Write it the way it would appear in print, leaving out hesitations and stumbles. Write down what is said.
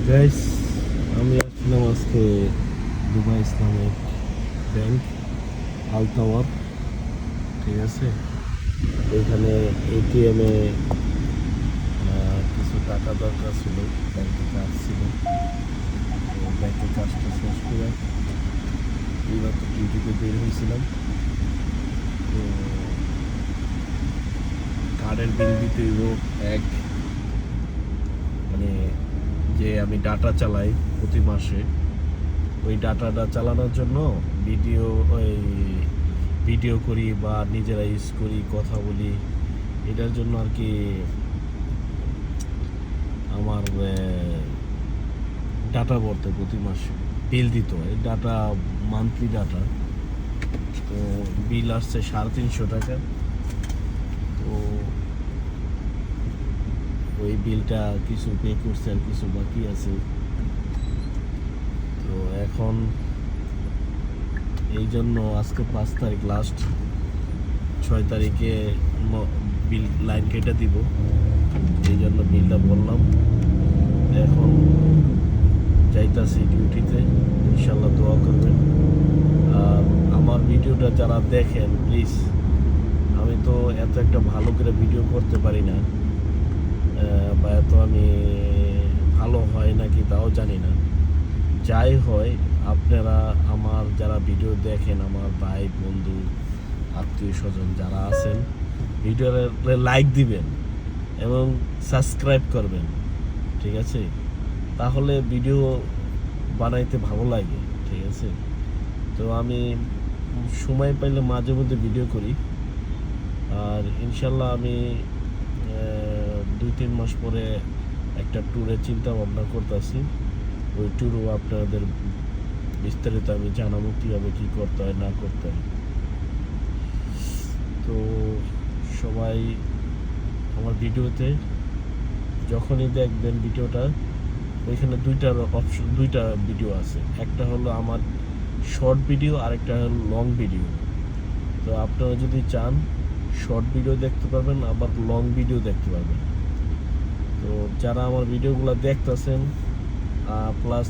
Guys, আমি আসলাম আজকে Dubai Islamic bank আল tower. ঠিক আছে, এখানে এটিএমে কিছু টাকা দরকার ছিল, ব্যাংকে কাজ ছিল। তো ব্যাংকে কাজটা শেষ করে এইবার তো ডিউটিতে বের হয়েছিলাম। তো কার্ডের বিল দিতে হইব এক, মানে যে আমি ডাটা চালাই প্রতি মাসে, ওই ডাটাটা চালানোর জন্য ভিডিও ওই ভিডিও করি বা নিজেরা ইউজ করি, কথা বলি, এটার জন্য আর কি আমার ডাটা ভরতে প্রতি মাসে বিল দিতে হয়, ডাটা মান্থলি ডাটা। তো বিল আসছে 350 টাকা। তো ওই বিলটা কিছু পে করছে আর কিছু বাকি আছে। তো এখন এই জন্য আজকে 5 তারিখ লাস্ট, 6 তারিখে বিল লাইন কেটে দিব, এই জন্য বিলটা বললাম। এখন যাইতাছি ডিউটিতে, ইনশাল্লাহ দোয়া করবেন। আর আমার ভিডিওটা যারা দেখেন প্লিজ, আমি তো এত একটা ভালো করে ভিডিও করতে পারি না, বা এত আমি ভালো হয় নাকি তাও জানি না। যাই হয়, আপনারা আমার যারা ভিডিও দেখেন, আমার ভাই বন্ধু আত্মীয় স্বজন যারা আছেন, ভিডিওতে লাইক দিবেন এবং সাবস্ক্রাইব করবেন। ঠিক আছে, তাহলে ভিডিও বানাইতে ভালো লাগে। ঠিক আছে, তো আমি সময় পাইলে মাঝে মধ্যে ভিডিও করি। আর ইনশাল্লাহ আমি 2-3 মাস পরে একটা ট্যুরের চিন্তা ভাবনা করতেছি। ওই ট্যুরও আপনাদের বিস্তারিত আমি জানাবো কীভাবে কী করতে হয় না করতে হয়। তো সবাই আমার ভিডিওতে যখনই দেখবেন ভিডিওটা, ওইখানে দুইটা ভিডিও আছে, একটা হলো আমার শর্ট ভিডিও আর একটা হলো লং ভিডিও। তো আপনারা যদি চান শর্ট ভিডিও দেখতে পারবেন, আবার লং ভিডিও দেখতে পারবেন। তো যারা আমার ভিডিওগুলো দেখতেছেন প্লাস